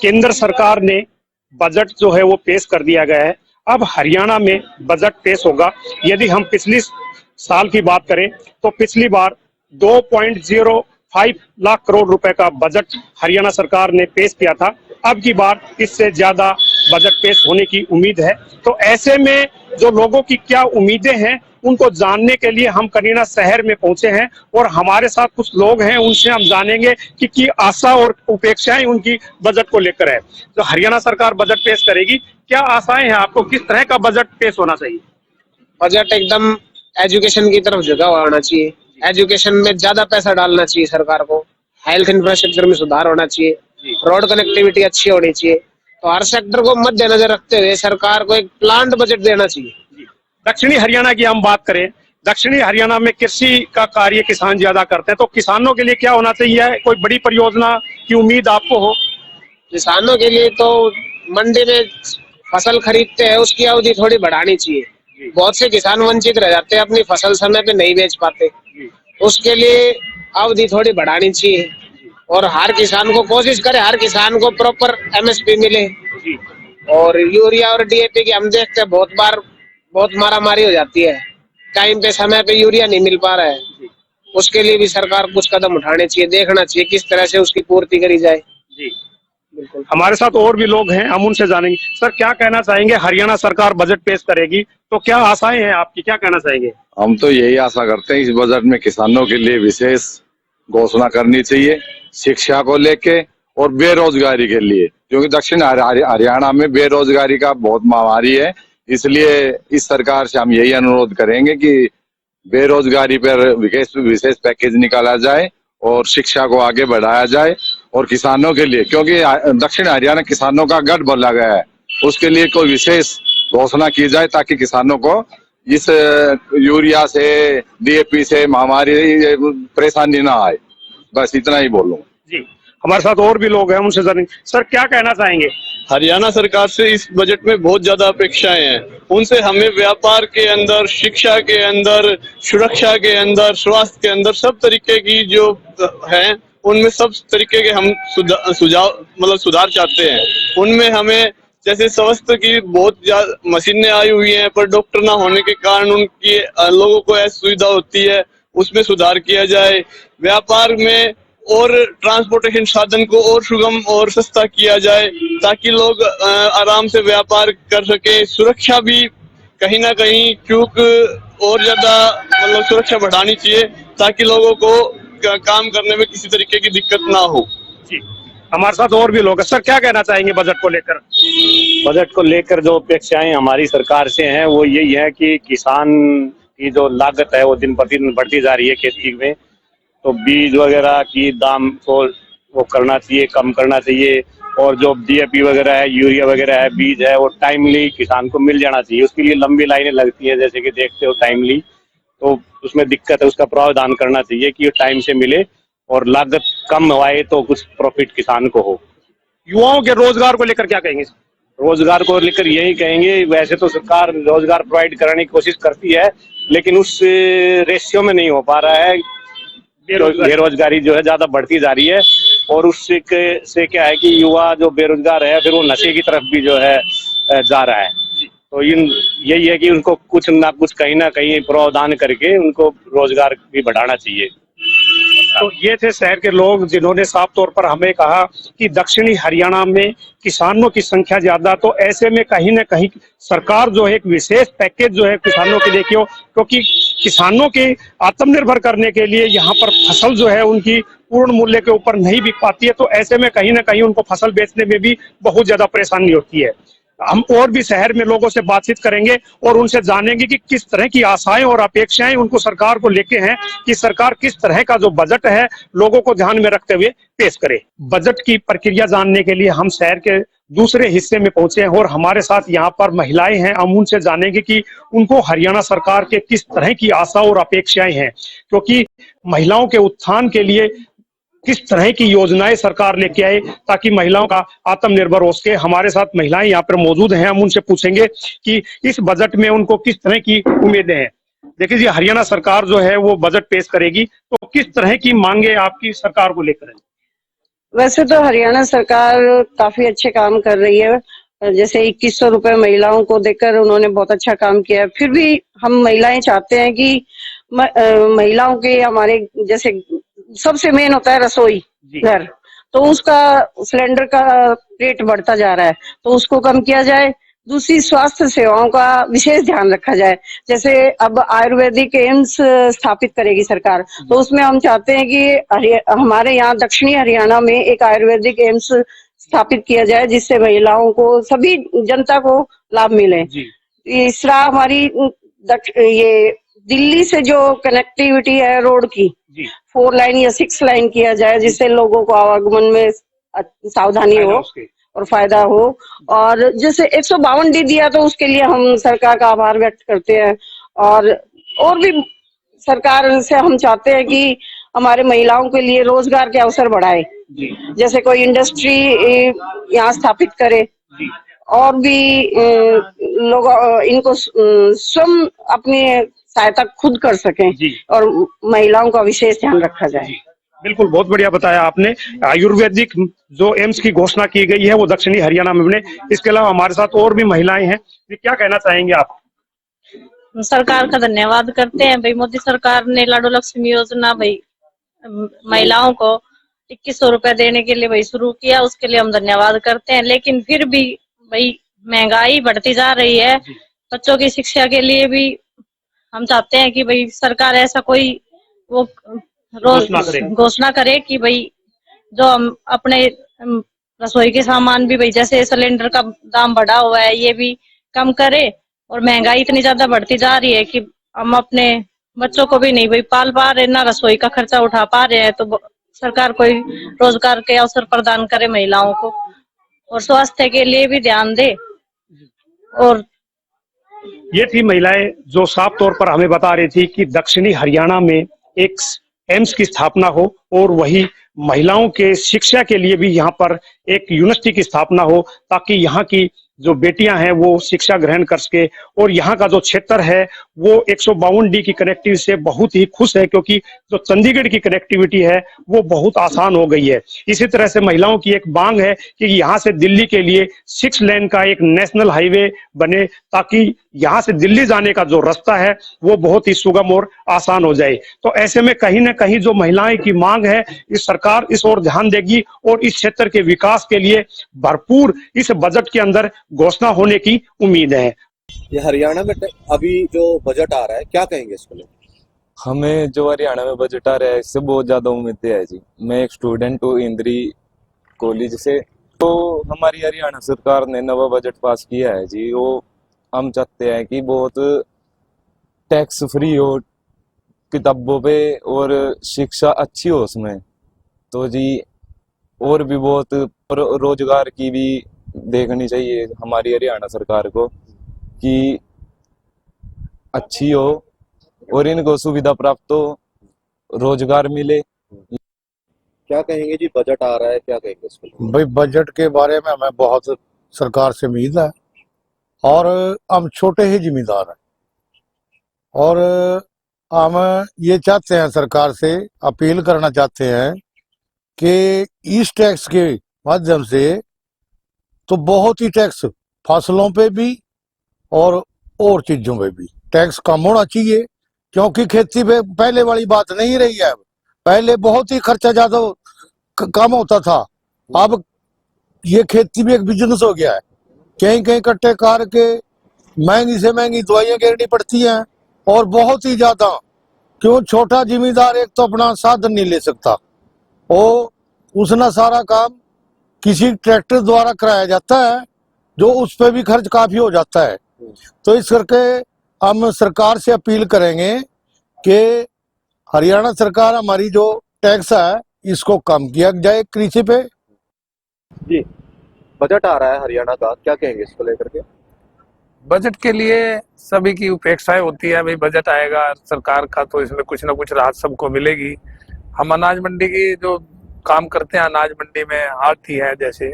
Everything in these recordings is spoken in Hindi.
केंद्र सरकार ने बजट जो है वो पेश कर दिया गया है। अब हरियाणा में बजट पेश होगा। यदि हम पिछली साल की बात करें तो पिछली बार 2.05 लाख करोड़ रुपए का बजट हरियाणा सरकार ने पेश किया था। अब की बार इससे ज्यादा बजट पेश होने की उम्मीद है। तो ऐसे में जो लोगों की क्या उम्मीदें हैं उनको जानने के लिए हम करीना शहर में पहुंचे हैं और हमारे साथ कुछ लोग हैं, उनसे हम जानेंगे कि आशा और उपेक्षाएं उनकी बजट को लेकर है। तो हरियाणा सरकार बजट पेश करेगी, क्या आशाएं हैं आपको, किस तरह का बजट पेश होना चाहिए? बजट एकदम एजुकेशन की तरफ झुका हुआ होना चाहिए। एजुकेशन में ज्यादा पैसा डालना चाहिए सरकार को। हेल्थ इंफ्रास्ट्रक्चर में सुधार होना चाहिए। रोड कनेक्टिविटी अच्छी होनी चाहिए। तो हर सेक्टर को मद्देनजर रखते हुए सरकार को एक प्लान्ड बजट देना चाहिए। दक्षिणी हरियाणा की हम बात करें, दक्षिणी हरियाणा में कृषि का कार्य किसान ज्यादा करते हैं, तो किसानों के लिए क्या होना चाहिए? कोई बड़ी परियोजना की उम्मीद आपको हो? किसानों के लिए तो मंडी में फसल खरीदते हैं उसकी अवधि थोड़ी बढ़ानी चाहिए। बहुत से किसान वंचित रह जाते हैं, अपनी फसल समय पे नहीं बेच पाते। उसके लिए अवधि थोड़ी बढ़ानी चाहिए और हर किसान को कोशिश करे, हर किसान को प्रॉपर एमएसपी मिले। और यूरिया और डीएपी की हम देखते हैं बहुत मारामारी हो जाती है। टाइम पे समय पे यूरिया नहीं मिल पा रहा है। उसके लिए भी सरकार कुछ कदम उठाने चाहिए, देखना चाहिए किस तरह से उसकी पूर्ति करी जाए। जी बिल्कुल। हमारे साथ और भी लोग हैं, हम उनसे जानेंगे। सर, क्या कहना चाहेंगे? हरियाणा सरकार बजट पेश करेगी तो क्या आशाएं हैं आपकी, क्या कहना चाहेंगे? हम तो यही आशा करते हैं इस बजट में किसानों के लिए विशेष घोषणा करनी चाहिए, शिक्षा को लेके और बेरोजगारी के लिए, क्योंकि दक्षिण हरियाणा में बेरोजगारी का बहुत महामारी है। इसलिए इस सरकार से हम यही अनुरोध करेंगे कि बेरोजगारी पर विशेष पैकेज निकाला जाए और शिक्षा को आगे बढ़ाया जाए। और किसानों के लिए, क्योंकि दक्षिण हरियाणा किसानों का गढ़ बोला गया है, उसके लिए कोई विशेष घोषणा की जाए ताकि किसानों को इस यूरिया से, डीएपी से महामारी परेशानी ना आए। बस इतना ही बोलूंगा। जी, हमारे साथ और भी लोग हैं, उनसे जानेंगे। सर, क्या कहना चाहेंगे? हरियाणा सरकार से इस बजट में बहुत ज्यादा अपेक्षाएं हैं। उनसे हमें व्यापार के अंदर, शिक्षा के अंदर, सुरक्षा के अंदर, स्वास्थ्य के अंदर सब तरीके की जो हैं उनमें सब तरीके के हम सुधार चाहते हैं। उनमें हमें जैसे स्वास्थ्य की बहुत ज्यादा मशीनें आई हुई हैं पर डॉक्टर ना होने के कारण उनकी लोगों को असुविधा होती है, उसमें सुधार किया जाए। व्यापार में और ट्रांसपोर्टेशन साधन को और सुगम और सस्ता किया जाए ताकि लोग आराम से व्यापार कर सके। सुरक्षा भी कहीं ना कहीं चूक और ज्यादा सुरक्षा बढ़ानी चाहिए ताकि लोगों को काम करने में किसी तरीके की दिक्कत ना हो। जी, हमारे साथ और भी लोग हैं। सर, क्या कहना चाहेंगे बजट को लेकर? बजट को लेकर जो अपेक्षाएं हमारी सरकार से हैं वो यही है कि किसान की जो लागत है वो दिन प्रतिदिन बढ़ती जा रही है खेती में, तो बीज वगैरह की दाम को वो करना चाहिए, कम करना चाहिए। और जो डीएपी वगैरह है, यूरिया वगैरह है, बीज है, वो टाइमली किसान को मिल जाना चाहिए। उसके लिए लंबी लाइनें लगती हैं, जैसे कि देखते हो टाइमली, तो उसमें दिक्कत है। उसका प्रावधान करना चाहिए कि टाइम से मिले और लागत कम आए तो कुछ प्रॉफिट किसान को हो। युवाओं के रोजगार को लेकर क्या कहेंगे? रोजगार को लेकर यही कहेंगे, वैसे तो सरकार रोजगार प्रोवाइड कराने की कोशिश करती है लेकिन उस रेशियो में नहीं हो पा रहा है। बेरोजगारी जो है ज्यादा बढ़ती जा रही है और उससे से क्या है कि युवा जो बेरोजगार है फिर वो नशे की तरफ भी जो है जा रहा है। तो यही है कि उनको कुछ ना कुछ कहीं ना कहीं प्रावधान करके उनको रोजगार भी बढ़ाना चाहिए। तो ये थे शहर के लोग जिन्होंने साफ तौर पर हमें कहा कि दक्षिणी हरियाणा में किसानों की संख्या ज्यादा, तो ऐसे में कहीं ना कहीं सरकार जो है एक विशेष पैकेज जो है किसानों के लिए क्योंकि किसानों के आत्मनिर्भर करने के लिए यहाँ पर फसल जो है उनकी पूर्ण मूल्य के ऊपर नहीं बिक पाती है। तो ऐसे में कहीं ना कहीं उनको फसल बेचने में भी बहुत ज्यादा परेशानी होती है। हम और भी शहर में लोगों से बातचीत करेंगे और उनसे जानेंगे कि किस तरह की आशाएं और अपेक्षाएं उनको सरकार को लेके हैं कि सरकार किस तरह का जो बजट है लोगों को ध्यान में रखते हुए पेश करे। बजट की प्रक्रिया जानने के लिए हम शहर के दूसरे हिस्से में पहुंचे हैं और हमारे साथ यहाँ पर महिलाएं हैं। हम उनसे जानेंगे कि उनको हरियाणा सरकार के किस तरह की आशा और अपेक्षाएं हैं, क्योंकि महिलाओं के उत्थान के लिए किस तरह की योजनाएं सरकार लेके आए ताकि महिलाओं का आत्मनिर्भर हो सके। हमारे साथ महिलाएं यहाँ पर मौजूद हैं, हम उनसे पूछेंगे कि इस बजट में उनको किस तरह की उम्मीदें हैं। देखिए जी, हरियाणा सरकार जो है वो बजट पेश करेगी, तो किस तरह की मांगे आपकी सरकार को लेकर है? वैसे तो हरियाणा सरकार काफी अच्छे काम कर रही है। जैसे 2100 रुपए महिलाओं को देकर उन्होंने बहुत अच्छा काम किया है। फिर भी हम महिलाएं चाहते हैं कि महिलाओं के हमारे जैसे सबसे मेन होता है रसोई घर, तो उसका सिलेंडर का रेट बढ़ता जा रहा है, तो उसको कम किया जाए। दूसरी स्वास्थ्य सेवाओं का विशेष ध्यान रखा जाए। जैसे अब आयुर्वेदिक एम्स स्थापित करेगी सरकार, तो उसमें हम चाहते हैं कि हमारे यहाँ दक्षिणी हरियाणा में एक आयुर्वेदिक एम्स स्थापित किया जाए, जिससे महिलाओं को, सभी जनता को लाभ मिले। तीसरा, हमारी ये दिल्ली से जो कनेक्टिविटी है रोड की, 4 लाइन या 6 लाइन किया जाए, जिससे लोगों को आवागमन में सावधानी हो और फायदा हो। और जैसे 152D दिया, तो उसके लिए हम सरकार का आभार व्यक्त करते हैं। और भी सरकार से हम चाहते हैं कि हमारे महिलाओं के लिए रोजगार के अवसर बढ़ाए, जैसे कोई इंडस्ट्री यहाँ स्थापित करे, और भी लोग इनको स्वयं अपनी सहायता खुद कर सकें, और महिलाओं का विशेष ध्यान रखा जाए। बिल्कुल, बहुत बढ़िया बताया आपने। आयुर्वेदिक जो एम्स की घोषणा की गई है वो दक्षिणी हरियाणा में बने। इसके अलावा हमारे साथ और भी महिलाएं हैं, ये क्या कहना चाहेंगे आप? सरकार का धन्यवाद करते हैं भाई। मोदी सरकार ने लाडो लक्ष्मी योजना भाई महिलाओं को 2100 रुपए देने के लिए भाई शुरू किया, उसके लिए हम धन्यवाद करते हैं। लेकिन फिर भी भाई महंगाई बढ़ती जा रही है, बच्चों की शिक्षा के लिए भी हम चाहते हैं कि भाई सरकार ऐसा कोई वो रोज घोषणा करे कि भाई जो हम अपने रसोई के सामान भी भाई, जैसे सिलेंडर का दाम बढ़ा हुआ है, ये भी कम करे। और महंगाई इतनी ज्यादा बढ़ती जा रही है कि हम अपने बच्चों को भी नहीं भाई पाल पा रहे, ना रसोई का खर्चा उठा पा रहे हैं। तो सरकार कोई रोजगार के अवसर प्रदान करे महिलाओं को, और स्वास्थ्य के लिए भी ध्यान दे। और ये थी महिलाएं जो साफ तौर पर हमें बता रही थी कि दक्षिणी हरियाणा में एक एम्स की स्थापना हो, और वही महिलाओं के शिक्षा के लिए भी यहाँ पर एक यूनिवर्सिटी की स्थापना हो, ताकि यहाँ की जो बेटियां हैं वो शिक्षा ग्रहण कर सके। और यहाँ का जो क्षेत्र है वो 152D की कनेक्टिविटी से बहुत ही खुश है, क्योंकि जो चंडीगढ़ की कनेक्टिविटी है वो बहुत आसान हो गई है। इसी तरह से महिलाओं की एक मांग है कि यहाँ से दिल्ली के लिए 6 लेन का एक नेशनल हाईवे बने, ताकि यहाँ से दिल्ली जाने का जो रास्ता है वो बहुत ही सुगम और आसान हो जाए। तो ऐसे में कहीं ना कहीं जो महिलाएं की मांग है, इस सरकार इस ओर ध्यान देगी और इस क्षेत्र के विकास के लिए भरपूर इस बजट के अंदर घोषणा होने की उम्मीद है। ये हरियाणा में अभी जो बजट आ रहा है, क्या कहेंगे इसको लेकर? हमें जो हरियाणा में बजट आ रहा है इससे बहुत ज्यादा उम्मीदें है जी। मैं एक स्टूडेंट हूँ इंद्री कॉलेज से, तो हमारी हरियाणा सरकार ने नवा बजट पास किया है जी। वो हम चाहते हैं कि बहुत टैक्स फ्री हो किताबों पे, और शिक्षा अच्छी हो उसमें, तो जी और भी बहुत रोजगार की भी देखनी चाहिए हमारी हरियाणा सरकार को कि अच्छी हो और इनको सुविधा प्राप्त हो, रोजगार मिले। क्या कहेंगे जी, बजट आ रहा है, क्या कहेंगे इसको? भाई बजट के बारे में हमें बहुत सरकार से उम्मीद है, और हम छोटे ही जिम्मेदार हैं, और हम ये चाहते हैं, सरकार से अपील करना चाहते हैं कि इस टैक्स के माध्यम से तो बहुत ही टैक्स फसलों पे भी और चीजों पे भी टैक्स कम होना चाहिए, क्योंकि खेती पे पहले वाली बात नहीं रही है। पहले बहुत ही खर्चा ज्यादा कम होता था, अब ये खेती भी एक बिजनेस हो गया है। कहीं कहीं कट्टे कार के महंगी से महंगी दवाइयां गिरनी पड़ती हैं, और बहुत ही ज्यादा, क्यों छोटा जिम्मेदार एक तो अपना साधन नहीं ले सकता, और उसने सारा काम किसी ट्रैक्टर द्वारा कराया जाता है, जो उस पर भी खर्च काफी हो जाता है। तो इस करके हम सरकार से अपील करेंगे कि हरियाणा सरकार हमारी जो टैक्स है इसको कम किया जाए कृषि पे। जी, बजट आ रहा है हरियाणा का, क्या कहेंगे इसको लेकर के? बजट के लिए सभी की उपेक्षाएं होती है। भाई बजट आएगा सरकार का तो इसमें कुछ ना कुछ राहत सबको मिलेगी। हम अनाज मंडी की जो काम करते हैं, अनाज मंडी में आती है जैसे,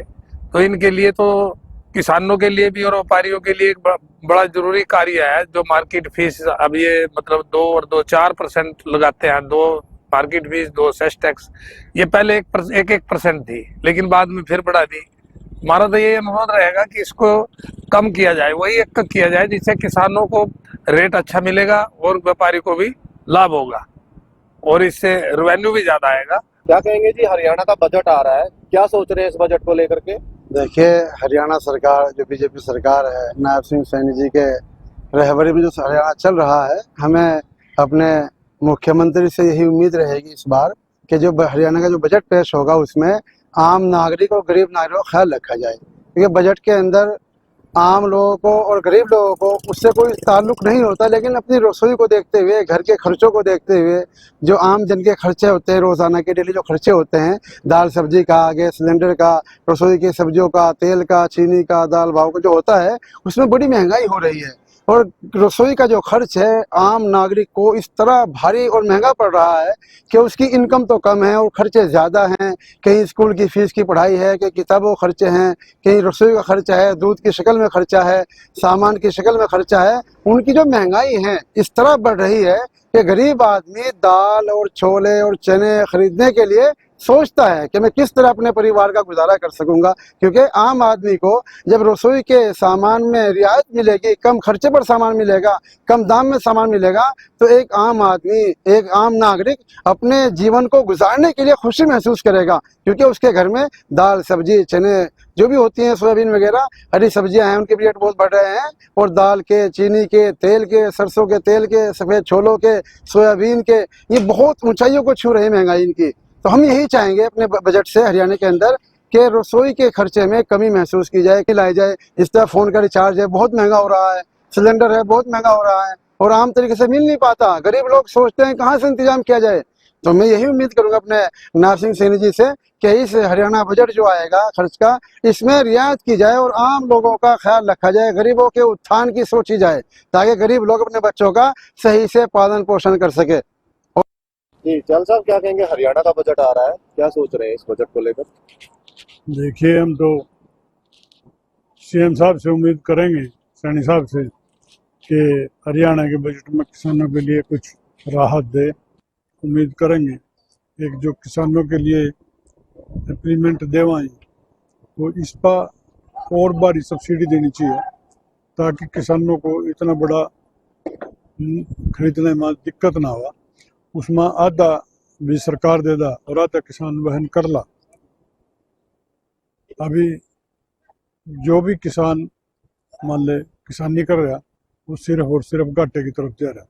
तो इनके लिए तो किसानों के लिए भी और व्यापारियों के लिए एक बड़ा जरूरी कार्य है। जो मार्केट फीस अब ये मतलब 2 और 2 4% लगाते हैं, 2 मार्केट फीस 2 सेस टैक्स, ये पहले 1% थी, लेकिन बाद में फिर बढ़ा दी। हमारा तो ये अनुरोध रहेगा कि इसको कम किया जाए, वही एक किया जाए जिससे किसानों को रेट अच्छा मिलेगा और व्यापारी को भी लाभ होगा और इससे रेवेन्यू भी ज्यादा आएगा। क्या कहेंगे जी, हरियाणा का बजट आ रहा है, क्या सोच रहे हैं इस बजट को लेकर के? देखिए, हरियाणा सरकार जो बीजेपी सरकार है, नायब सिंह सैनी जी के रहबरी में जो हरियाणा चल रहा है, हमें अपने मुख्यमंत्री से यही उम्मीद रहेगी इस बार कि जो हरियाणा का जो बजट पेश होगा उसमें आम नागरिक और गरीब नागरिकों का ख्याल रखा जाए, क्योंकि बजट के अंदर आम लोगों को और गरीब लोगों को उससे कोई ताल्लुक नहीं होता, लेकिन अपनी रसोई को देखते हुए, घर के खर्चों को देखते हुए, जो आम जन के खर्चे होते हैं, रोज़ाना के डेली जो खर्चे होते हैं, दाल सब्जी का, गैस सिलेंडर का, रसोई की सब्जियों का, तेल का, चीनी का, दाल भाव का जो होता है, उसमें बड़ी महंगाई हो रही है। और रसोई का जो खर्च है आम नागरिक को इस तरह भारी और महंगा पड़ रहा है कि उसकी इनकम तो कम है और खर्चे ज़्यादा हैं। कहीं स्कूल की फीस की पढ़ाई है, कहीं किताबों खर्चे हैं, कहीं रसोई का खर्चा है, दूध की शक्ल में खर्चा है, सामान की शक्ल में खर्चा है। उनकी जो महंगाई है इस तरह बढ़ रही है कि गरीब आदमी दाल और छोले और चने खरीदने के लिए सोचता है कि मैं किस तरह अपने परिवार का गुजारा कर सकूंगा, क्योंकि आम आदमी को जब रसोई के सामान में रियायत मिलेगी, कम खर्चे पर सामान मिलेगा, कम दाम में सामान मिलेगा, तो एक आम आदमी, एक आम नागरिक अपने जीवन को गुजारने के लिए खुशी महसूस करेगा, क्योंकि उसके घर में दाल सब्जी चने जो भी होती हैं, सोयाबीन वगैरह हरी सब्जियां हैं, उनके रेट बहुत बढ़ रहे हैं। और दाल के, चीनी के, तेल के, सरसों के तेल के, सफ़ेद छोलों के, सोयाबीन के, ये बहुत ऊंचाइयों को छू रही महंगाई इनकी। तो हम यही चाहेंगे अपने बजट से हरियाणा के अंदर कि रसोई के खर्चे में कमी महसूस की जाए, कि लाई जाए। इस तरह फ़ोन का रिचार्ज है बहुत महंगा हो रहा है, सिलेंडर है बहुत महंगा हो रहा है और आम तरीके से मिल नहीं पाता। गरीब लोग सोचते हैं कहाँ से इंतजाम किया जाए। तो मैं यही उम्मीद करूंगा अपने नायब सिंह सैनी जी से कि इस हरियाणा बजट जो आएगा खर्च का, इसमें रियायत की जाए और आम लोगों का ख्याल रखा जाए, गरीबों के उत्थान की सोची जाए, ताकि गरीब लोग अपने बच्चों का सही से पालन पोषण कर सके। जी चल साहब, क्या कहेंगे, हरियाणा का बजट आ रहा है, क्या सोच रहे हैं इस बजट को लेकर? देखिए, हम तो सीएम साहब से उम्मीद करेंगे, सैनी साहब से, कि हरियाणा के बजट में किसानों के लिए कुछ राहत दे। उम्मीद करेंगे एक जो किसानों के लिए इम्प्लीमेंट देवाएं, तो इस पर और बारी सब्सिडी देनी चाहिए, ताकि किसानों को इतना बड़ा खरीदने में दिक्कत ना हो। उसमें आधा भी सरकार दे दा और आधा किसान वहन कर ला। अभी जो भी किसान मान ले किसानी कर रहा, वो सिर्फ और सिर्फ घाटे की तरफ जा रहा है।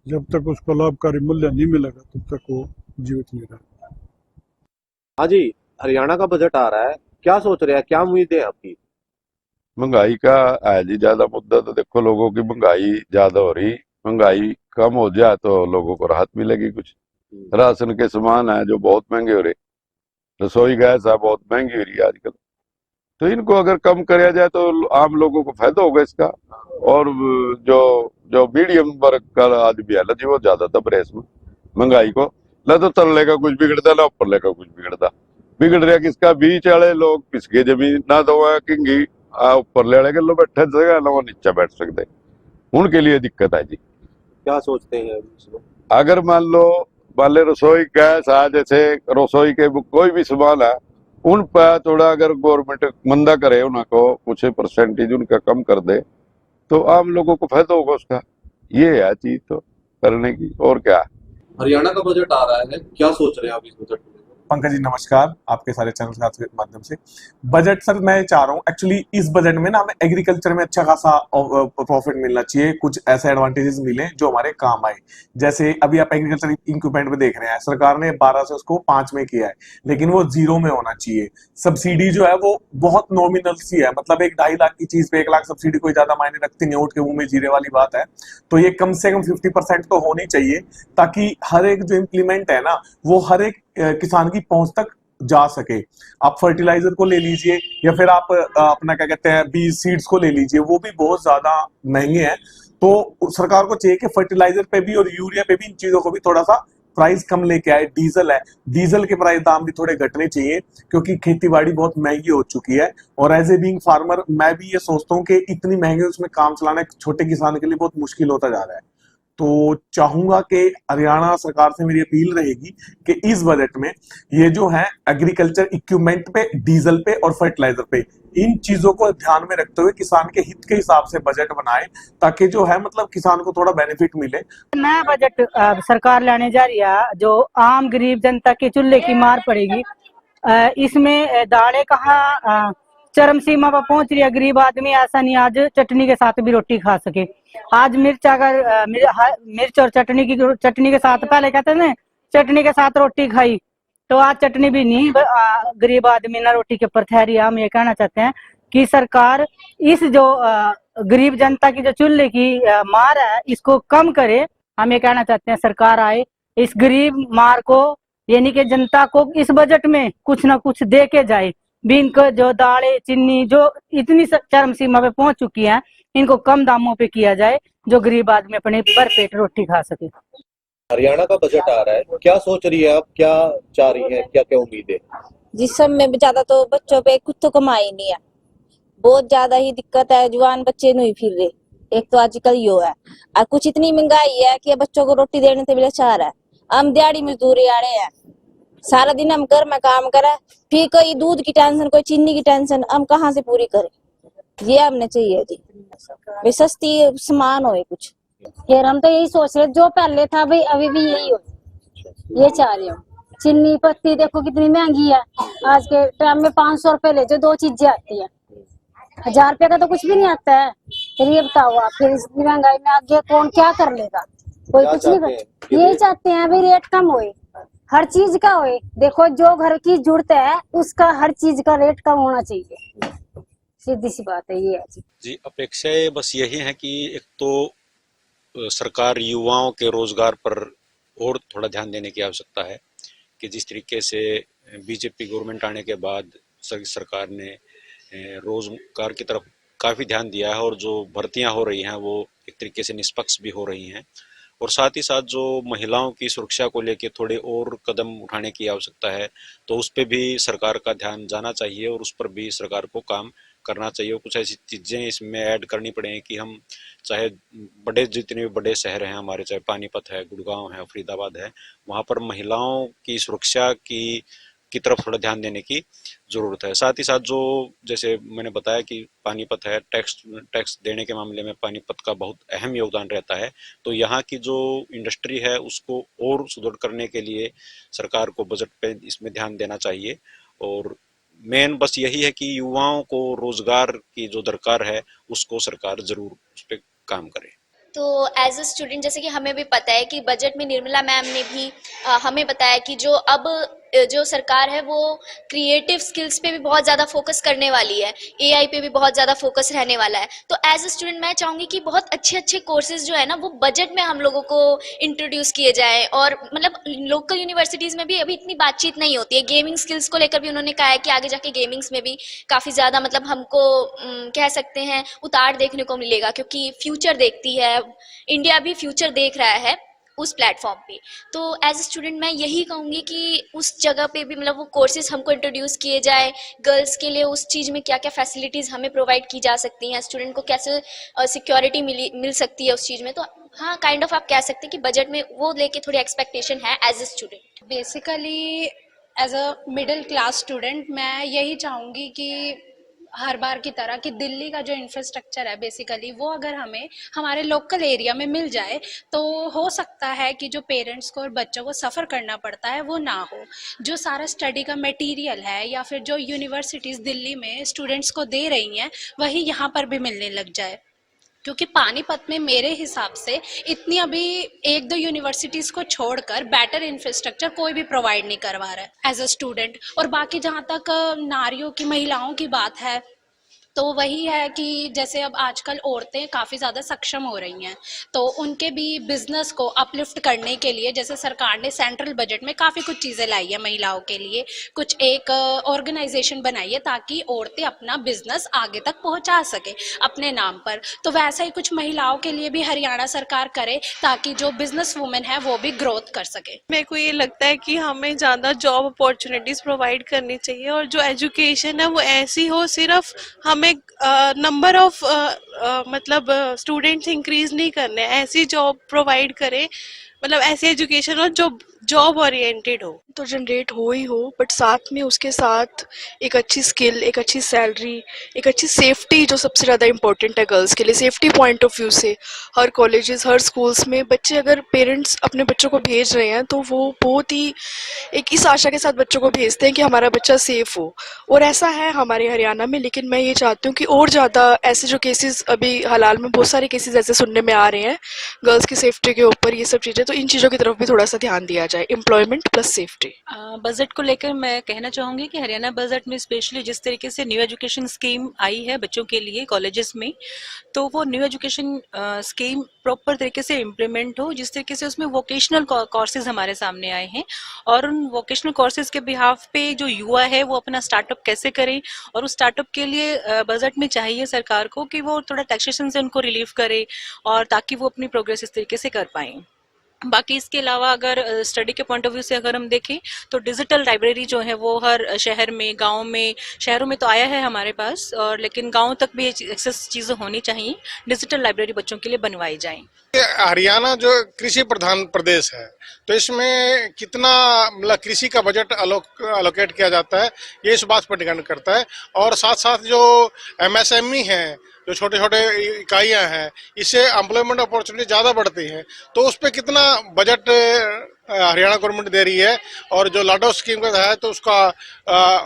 जब तक उसको लाभकारी मूल्य नहीं मिलेगा तब तक वो जीवित नहीं रहेगा। हाँ जी, हरियाणा का बजट आ रहा है, क्या सोच रहे हैं, क्या उम्मीदें हैं आपकी? महंगाई का है जी ज्यादा मुद्दा। तो देखो, लोगों की महंगाई ज्यादा हो रही, महंगाई कम हो जाए तो लोगों को राहत मिलेगी। कुछ राशन के सामान है जो बहुत महंगे हो रहे, रसोई गैस है बहुत महंगी हो रही है आजकल। तो इनको अगर कम कराया जाए तो आम लोगों को फायदा होगा इसका। और जो जो मीडियम वर्ग का आदमी है जी, वो ज्यादा दब रहे इसमें महंगाई को। ना तो तलने का कुछ बिगड़ता, ना ऊपर का कुछ बिगड़ता। बिगड़ रहा किसका, बीच वाले लोग पिसके जमीन ना तो किंगी ऊपर ले के लो बैठे जगह ना वो नीचे बैठ सकते, उनके लिए दिक्कत है जी। क्या सोचते हैं इसमें? अगर मान ले रसोई गैस है, जैसे रसोई के कोई भी सामान है, उन पर थोड़ा अगर गवर्नमेंट मंदा करे, उनको कुछ परसेंटेज उनका कम कर दे, तो आम लोगों को फायदा होगा उसका। ये है चीज तो करने की, और क्या। हरियाणा का बजट आ रहा है, क्या सोच रहे हैं आप इस बजट को? पंकज जी नमस्कार, आपके सारे चैनल के माध्यम से। बजट सर मैं चाह रहा हूँ एक्चुअली इस बजट में ना हमें एग्रीकल्चर में अच्छा खासा प्रॉफिट मिलना चाहिए, कुछ ऐसे एडवांटेजेस मिले जो हमारे काम आए। जैसे अभी आप एग्रीकल्चर इक्विपमेंट में देख रहे हैं, सरकार ने 12 से उसको 5 में किया है, लेकिन वो 0 में होना चाहिए। सब्सिडी जो है वो बहुत नॉमिनल सी है, मतलब 1-2.5 लाख की चीज पे 1 लाख सब्सिडी कोई ज्यादा मायने रखती नहीं, उठ के मुंह में जीरे वाली बात है। तो ये कम से कम 50% तो होनी चाहिए, ताकि हर एक जो इम्प्लीमेंट है ना वो हर एक किसान की पहुंच तक जा सके। आप फर्टिलाइजर को ले लीजिए या फिर आप अपना क्या कहते हैं बीज सीड्स को ले लीजिए, वो भी बहुत ज्यादा महंगे हैं। तो सरकार को चाहिए कि फर्टिलाइजर पे भी और यूरिया पे भी इन चीजों को भी थोड़ा सा प्राइस कम लेके आए। डीजल है, डीजल के प्राइस दाम भी थोड़े घटने चाहिए, क्योंकि खेतीबाड़ी बहुत महंगी हो चुकी है। और एज ए बीइंग फार्मर मैं भी ये सोचता हूँ कि इतनी महंगे उसमें काम चलाना छोटे किसान के लिए बहुत मुश्किल होता जा रहा है। तो चाहूंगा कि हरियाणा सरकार से मेरी अपील रहेगी कि इस बजट में ये जो है एग्रीकल्चर इक्विपमेंट पे, डीजल पे और फर्टिलाइजर पे, इन चीजों को ध्यान में रखते हुए किसान के हित के हिसाब से बजट बनाए, ताकि जो है मतलब किसान को थोड़ा बेनिफिट मिले। नया बजट सरकार लाने जा रही है जो आम गरीब जनता के चूल्हे की मार पड़ेगी। इसमें दालें कहाँ चरम सीमा पर पहुंच रही है। गरीब आदमी ऐसा नहीं आज चटनी के साथ भी रोटी खा सके। आज मिर्च अगर मिर्च और चटनी के साथ, पहले कहते थे चटनी के साथ रोटी खाई, तो आज चटनी भी नहीं, गरीब आदमी ना रोटी के ऊपर ठहरी। हम ये कहना चाहते हैं कि सरकार इस जो गरीब जनता की जो चूल्हे की मार है इसको कम करे। हम ये कहना चाहते हैं सरकार आए, इस गरीब मार को यानी कि जनता को इस बजट में कुछ ना कुछ दे के जाए। भी इनको जो दालें चीनी जो इतनी चरम सीमा पे पहुंच चुकी है, इनको कम दामों पे किया जाए, जो गरीब आदमी अपने भरपेट रोटी खा सके। हरियाणा का बजट आ रहा है, क्या सोच रही है आप, क्या चाह रही है, क्या क्या उम्मीद है? जिस सब में ज्यादा तो बच्चों पे कुछ तो कमाई नहीं है, बहुत ज्यादा ही दिक्कत है। जवान बच्चे नहीं फिर रहे, एक तो आजकल यो है और कुछ इतनी महंगाई है कि बच्चों को रोटी देने से भी लाचार है। हम दिहाड़ी मजदूरी आड़े हैं, सारा दिन हम घर में काम करें, फिर कोई दूध की टेंशन, कोई चीनी की टेंशन, हम कहाँ से पूरी करें? ये हमने चाहिए जी, वे सस्ती सामान हो कुछ। फिर हम तो यही सोच रहे, जो पहले था भाई अभी भी यही हो, ये चाह रहे हो। चीनी पत्ती देखो कितनी महंगी है, आज के टाइम में 500 रुपए ले जो 2 चीजें आती है, 1000 रुपए का तो कुछ भी नहीं आता है। फिर ये बताओ आप, फिर इस महंगाई में आगे कौन क्या कर लेगा? कोई कुछ नहीं कर। यही चाहते हैं भाई रेट कम होए, हर चीज का होए। देखो जो घर की जरूरत है उसका हर चीज का रेट कम होना चाहिए, सीधी सी बात है ये है जी। अपेक्षाएं बस यही है कि एक तो सरकार युवाओं के रोजगार पर और थोड़ा ध्यान देने की आवश्यकता है कि जिस तरीके से बीजेपी गवर्नमेंट आने के बाद सरकार ने रोजगार की तरफ काफ़ी ध्यान दिया है और जो भर्तियां हो रही हैं वो एक तरीके से निष्पक्ष भी हो रही हैं, और साथ ही साथ जो महिलाओं की सुरक्षा को लेकर थोड़े और कदम उठाने की आवश्यकता है, तो उस पर भी सरकार का ध्यान जाना चाहिए और उस पर भी सरकार को काम करना चाहिए। कुछ ऐसी चीज़ें इसमें ऐड करनी पड़ेंगी कि हम चाहे जितने भी बड़े शहर हैं हमारे, चाहे पानीपत है, गुड़गांव है, फरीदाबाद है, वहाँ पर महिलाओं की सुरक्षा की तरफ थोड़ा ध्यान देने की ज़रूरत है। साथ ही साथ जो जैसे मैंने बताया कि पानीपत है, टैक्स देने के मामले में पानीपत का बहुत अहम योगदान रहता है, तो यहाँ की जो इंडस्ट्री है उसको और सुदृढ़ करने के लिए सरकार को बजट पे इसमें ध्यान देना चाहिए। और मेन बस यही है कि युवाओं को रोजगार की जो दरकार है उसको सरकार जरूर उस पर काम करे। तो एज अ स्टूडेंट जैसे कि हमें भी पता है कि बजट में निर्मला मैम ने भी हमें बताया कि जो सरकार है वो क्रिएटिव स्किल्स पे भी बहुत ज़्यादा फोकस करने वाली है, एआई पे भी बहुत ज़्यादा फोकस रहने वाला है। तो एज अ स्टूडेंट मैं चाहूँगी कि बहुत अच्छे कोर्सेज जो है ना वो बजट में हम लोगों को इंट्रोड्यूस किए जाएँ। और मतलब लोकल यूनिवर्सिटीज़ में भी अभी इतनी बातचीत नहीं होती है। गेमिंग स्किल्स को लेकर भी उन्होंने कहा है कि आगे जाके गेमिंग्स में भी काफ़ी ज़्यादा मतलब हमको कह सकते हैं उतार देखने को मिलेगा, क्योंकि फ्यूचर देखती है, इंडिया भी फ्यूचर देख रहा है उस प्लेटफॉर्म पे। तो एज ए स्टूडेंट मैं यही कहूँगी कि उस जगह पे भी मतलब वो कोर्सेज हमको इंट्रोड्यूस किए जाए। गर्ल्स के लिए उस चीज़ में क्या क्या फैसिलिटीज़ हमें प्रोवाइड की जा सकती हैं, स्टूडेंट को कैसे सिक्योरिटी मिल सकती है उस चीज़ में। तो हाँ, काइंड ऑफ आप कह सकते हैं कि बजट में वो लेके थोड़ी एक्सपेक्टेशन है as a student. Basically as a middle class student मैं यही चाहूँगी कि हर बार की तरह कि दिल्ली का जो इंफ्रास्ट्रक्चर है बेसिकली वो अगर हमें हमारे लोकल एरिया में मिल जाए तो हो सकता है कि जो पेरेंट्स को और बच्चों को सफ़र करना पड़ता है वो ना हो। जो सारा स्टडी का मटेरियल है या फिर जो यूनिवर्सिटीज़ दिल्ली में स्टूडेंट्स को दे रही हैं वही यहाँ पर भी मिलने लग जाए, क्योंकि पानीपत में मेरे हिसाब से इतनी अभी 1-2 यूनिवर्सिटीज़ को छोड़कर बेटर इंफ्रास्ट्रक्चर कोई भी प्रोवाइड नहीं करवा रहा है एज अ स्टूडेंट। और बाकी जहाँ तक नारियों की, महिलाओं की बात है तो वही है कि जैसे अब आजकल औरतें काफ़ी ज़्यादा सक्षम हो रही हैं, तो उनके भी बिजनेस को अपलिफ्ट करने के लिए जैसे सरकार ने सेंट्रल बजट में काफ़ी कुछ चीज़ें लाई है महिलाओं के लिए, कुछ एक ऑर्गेनाइजेशन बनाई है ताकि औरतें अपना बिजनेस आगे तक पहुंचा सके अपने नाम पर। तो वैसा ही कुछ महिलाओं के लिए भी हरियाणा सरकार करे ताकि जो बिजनेस वुमेन है वो भी ग्रोथ कर सके। मेरे को ये लगता है कि हमें ज़्यादा जॉब अपॉर्चुनिटीज़ प्रोवाइड करनी चाहिए और जो एजुकेशन है वो ऐसी हो सिर्फ हमें हमें नंबर ऑफ मतलब स्टूडेंट्स इंक्रीज नहीं करने, ऐसी जॉब प्रोवाइड करे, मतलब ऐसी एजुकेशन हो जो जॉब ओरिएंटेड हो। तो जनरेट हो ही हो, बट साथ में उसके साथ एक अच्छी स्किल, एक अच्छी सैलरी, एक अच्छी सेफ्टी जो सबसे ज़्यादा इम्पोर्टेंट है गर्ल्स के लिए। सेफ्टी पॉइंट ऑफ व्यू से हर कॉलेजेस, हर स्कूल्स में बच्चे, अगर पेरेंट्स अपने बच्चों को भेज रहे हैं तो वो बहुत ही एक इस आशा के साथ बच्चों को भेजते हैं कि हमारा बच्चा सेफ हो। और ऐसा है हमारे हरियाणा में, लेकिन मैं ये चाहती हूँ कि और ज़्यादा ऐसे जो केसेस अभी हाल में बहुत सारे केसेस ऐसे सुनने में आ रहे हैं गर्ल्स की सेफ्टी के ऊपर, ये सब चीज़ें, तो इन चीज़ों की तरफ भी थोड़ा सा ध्यान दिया जाए, एम्प्लॉयमेंट प्लस सेफ्टी। बजट को लेकर मैं कहना चाहूँगी कि हरियाणा बजट में स्पेशली जिस तरीके से न्यू एजुकेशन स्कीम आई है बच्चों के लिए कॉलेजेस में, तो वो न्यू एजुकेशन स्कीम प्रॉपर तरीके से इम्प्लीमेंट हो, जिस तरीके से उसमें वोकेशनल कोर्सेज हमारे सामने आए हैं और उन वोकेशनल कोर्सेज के बिहाफ पे जो युवा है वो अपना स्टार्टअप कैसे करें, और उस स्टार्टअप के लिए बजट में चाहिए सरकार को कि वो थोड़ा टैक्सेशन से उनको रिलीफ करे और ताकि वो अपनी प्रोग्रेस इस तरीके से कर पाएं। बाकी इसके अलावा अगर स्टडी के पॉइंट ऑफ व्यू से अगर हम देखें तो डिजिटल लाइब्रेरी जो है वो हर शहर में, गांव में, शहरों में तो आया है हमारे पास, और लेकिन गांव तक भी एक्सेस चीज़ें होनी चाहिए, डिजिटल लाइब्रेरी बच्चों के लिए बनवाई जाए। हरियाणा जो कृषि प्रधान प्रदेश है, तो इसमें कितना मतलब कृषि का बजट अलोकेट किया जाता है, ये इस बात पर डिपेंड करता है। और साथ साथ जो MSME है, जो छोटे छोटे इकाइयां हैं, इससे एम्प्लॉयमेंट अपॉर्चुनिटी ज़्यादा बढ़ती हैं, तो उस पर कितना बजट हरियाणा गवर्नमेंट दे रही है। और जो लाडो स्कीम का है तो उसका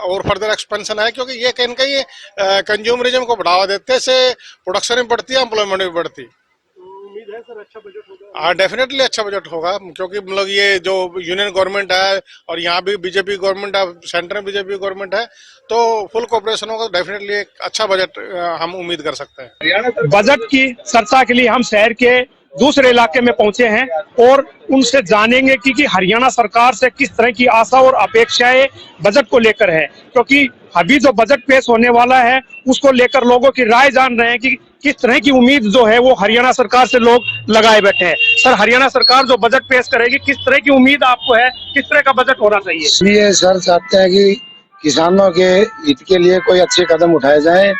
और फर्दर एक्सपेंशन है, क्योंकि ये कहीं ना कहीं कंज्यूमरिज्म को बढ़ावा देते हैं, इससे प्रोडक्शन भी बढ़ती है, एम्प्लॉयमेंट भी बढ़ती है। उम्मीद है सर अच्छा बजट होगा? हाँ, डेफिनेटली अच्छा बजट होगा, क्योंकि मतलब ये जो यूनियन गवर्नमेंट है और यहाँ भी बीजेपी गवर्नमेंट है, सेंटर में बीजेपी गवर्नमेंट है, तो फुल कोऑपरेशन होगा, तो डेफिनेटली एक अच्छा बजट हम उम्मीद कर सकते हैं। बजट की चर्चा के लिए हम शहर के दूसरे इलाके में पहुंचे हैं और उनसे जानेंगे कि हरियाणा सरकार से किस तरह की आशा और अपेक्षाएं बजट को लेकर है, क्योंकि अभी जो बजट पेश होने वाला है उसको लेकर लोगों की राय जान रहे हैं कि किस तरह की उम्मीद जो है वो हरियाणा सरकार से लोग लगाए बैठे हैं। सर, हरियाणा सरकार जो बजट पेश करेगी, किस तरह की उम्मीद आपको है, किस तरह का बजट होना चाहिए? इसलिए सर चाहते हैं कि किसानों के हित के लिए कोई अच्छे कदम उठाए जाए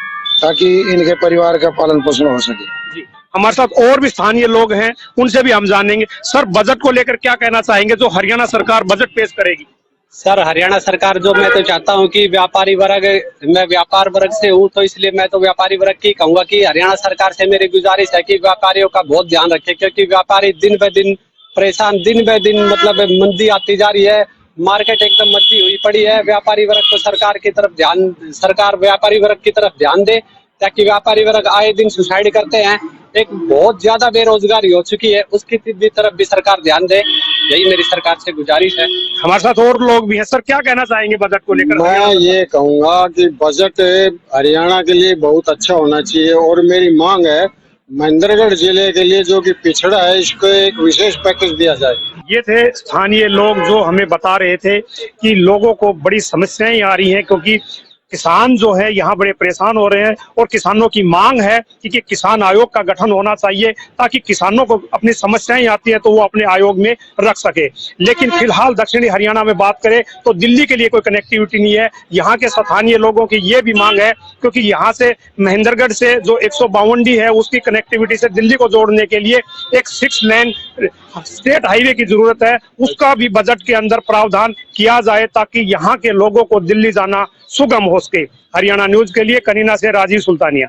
ताकि इनके परिवार का पालन पोषण हो सके। जी, हमारे साथ और भी स्थानीय लोग हैं, उनसे भी हम जानेंगे। सर, बजट को लेकर क्या कहना चाहेंगे जो हरियाणा सरकार बजट पेश करेगी? सर, हरियाणा सरकार जो, मैं तो चाहता हूं कि व्यापारी वर्ग, मैं व्यापार वर्ग से हूं तो इसलिए मैं तो व्यापारी वर्ग की कहूंगा कि हरियाणा सरकार से मेरी गुजारिश है कि व्यापारियों का बहुत ध्यान रखे, क्योंकि व्यापारी दिन ब दिन परेशान, दिन ब दिन मतलब मंदी आती जा रही है, मार्केट एकदम मंदी हुई पड़ी है। व्यापारी वर्ग को सरकार व्यापारी वर्ग की तरफ ध्यान दे, ताकि व्यापारी वर्ग आए दिन सुसाइड करते हैं, एक बहुत ज्यादा बेरोजगारी हो चुकी है, उसकी तरफ भी सरकार ध्यान दे, यही मेरी सरकार से गुजारिश है। हमारे साथ और लोग भी हैं। सर, क्या कहना चाहेंगे बजट को लेकर? मैं ये कहूंगा कि बजट हरियाणा के लिए बहुत अच्छा होना चाहिए और मेरी मांग है महेंद्रगढ़ जिले के लिए जो कि पिछड़ा है, इसको एक विशेष पैकेज दिया जाए। ये थे स्थानीय लोग जो हमें बता रहे थे कि लोगों को बड़ी समस्याएं आ रही हैं, क्योंकि किसान जो है यहाँ बड़े परेशान हो रहे हैं और किसानों की मांग है कि किसान आयोग का गठन होना चाहिए, ताकि किसानों को अपनी समस्याएं आती हैं तो वो अपने आयोग में रख सके। लेकिन फिलहाल दक्षिणी हरियाणा में बात करें तो दिल्ली के लिए कोई कनेक्टिविटी नहीं है। यहाँ के स्थानीय लोगों की ये भी मांग है, क्योंकि यहाँ से महेंद्रगढ़ से जो 152 है उसकी कनेक्टिविटी से दिल्ली को जोड़ने के लिए एक 6 लेन स्टेट हाईवे की जरूरत है, उसका भी बजट के अंदर प्रावधान किया जाए ताकि यहाँ के लोगों को दिल्ली जाना सुगम हो सके। हरियाणा न्यूज के लिए कनीना से राजीव सुल्तानिया।